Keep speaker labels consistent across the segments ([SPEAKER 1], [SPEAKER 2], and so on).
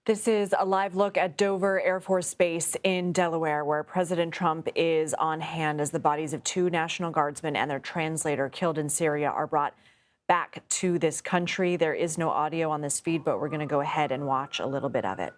[SPEAKER 1] This is a live look at Dover Air Force Base in Delaware, where President Trump is on hand as the bodies of two National Guardsmen and their translator killed in Syria are brought back to this country. There is no audio on this feed, but we're going to go ahead and watch a little bit of it.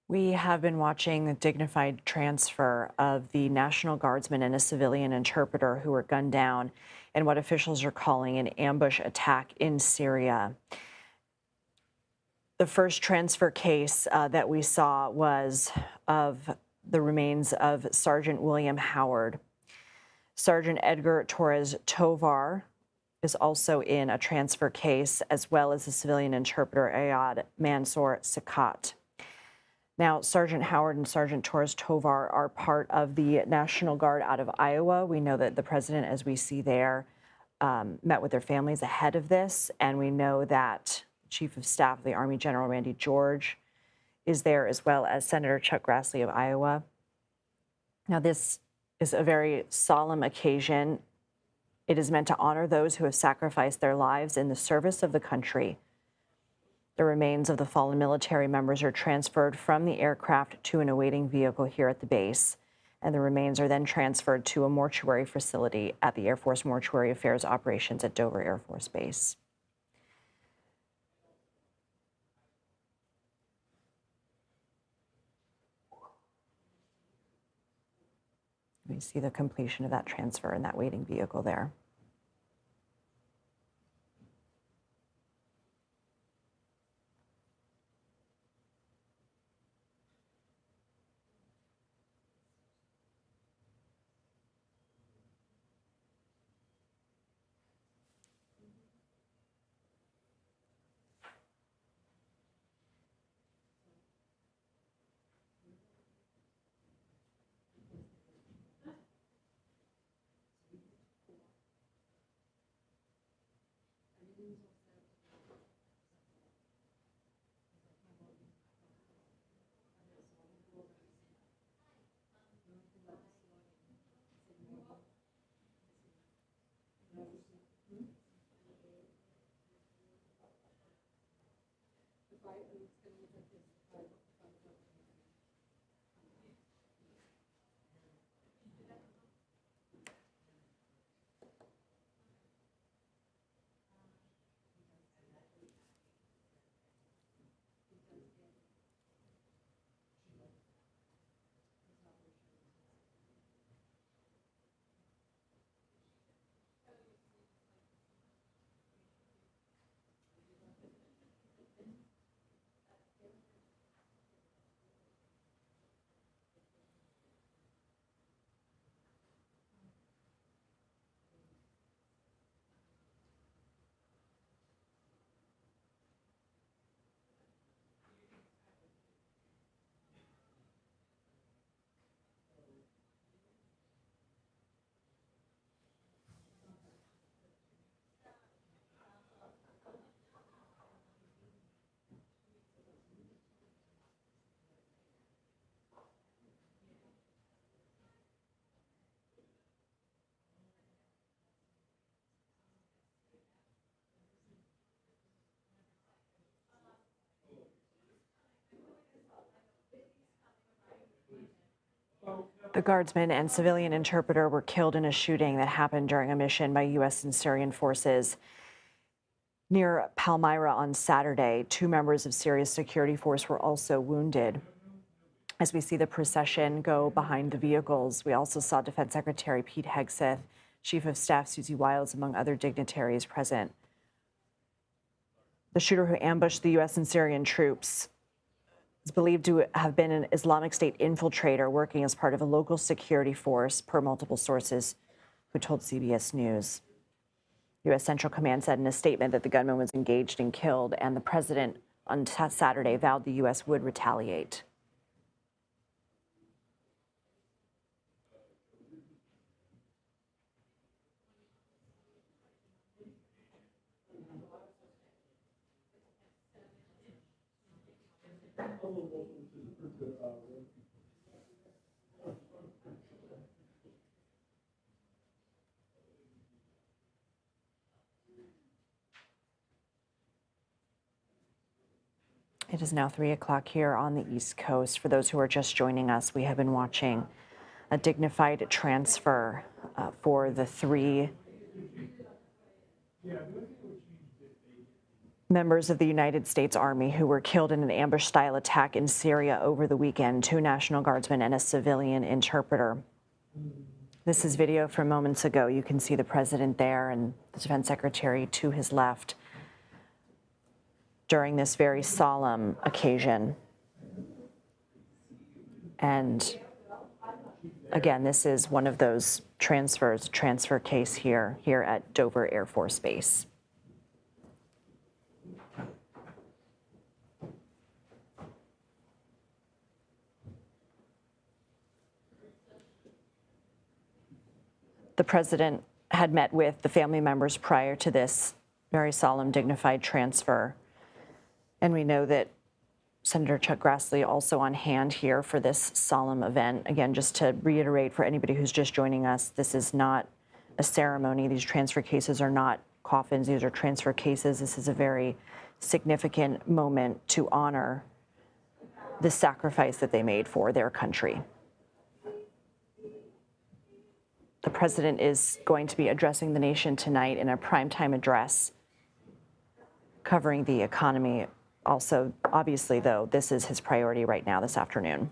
[SPEAKER 1] We have been watching the dignified transfer of the National Guardsman and a civilian interpreter who were gunned down in what officials are calling an ambush attack in Syria. The first transfer case that we saw was of the remains of Sergeant William Howard. Sergeant Edgar Torres Tovar is also in a transfer case, as well as the civilian interpreter Ayad Mansour Sakat. Now, Sergeant Howard and Sergeant Torres Tovar are part of the National Guard out of Iowa. We know that the president, as we see there, met with their families ahead of this, and we know that Chief of Staff of the Army General Randy George is there, as well as Senator Chuck Grassley of Iowa. Now, this is a very solemn occasion. It is meant to honor those who have sacrificed their lives in the service of the country. The remains of the fallen military members are transferred from the aircraft to an awaiting vehicle here at the base, and the remains are then transferred to a mortuary facility at the Air Force Mortuary Affairs Operations at Dover Air Force Base. We see the completion of that transfer in that waiting vehicle there. The guardsman and civilian interpreter were killed in a shooting that happened during a mission by U.S. and Syrian forces near Palmyra on Saturday. 2 members of Syria's security force were also wounded. As we see the procession go behind the vehicles, we also saw Defense Secretary Pete Hegseth, Chief of Staff Susie Wiles, among other dignitaries present. The shooter who ambushed the U.S. and Syrian troops is believed to have been an Islamic State infiltrator working as part of a local security force, per multiple sources who told CBS News. U.S. Central Command said in a statement that the gunman was engaged and killed, and the president on Saturday vowed the U.S. would retaliate. It is now 3 o'clock here on the East Coast. For those who are just joining us, we have been watching a dignified transfer for the 3 members of the United States Army who were killed in an ambush-style attack in Syria over the weekend, 2 National Guardsmen and a civilian interpreter. This is video from moments ago. You can see the president there and the defense secretary to his left during this very solemn occasion. And again, this is one of those transfer case here at Dover Air Force Base. The president had met with the family members prior to this very solemn, dignified transfer. And we know that Senator Chuck Grassley also on hand here for this solemn event. Again, just to reiterate for anybody who's just joining us, this is not a ceremony. These transfer cases are not coffins. These are transfer cases. This is a very significant moment to honor the sacrifice that they made for their country. The president is going to be addressing the nation tonight in a primetime address covering the economy. Also, obviously, though, this is his priority right now this afternoon.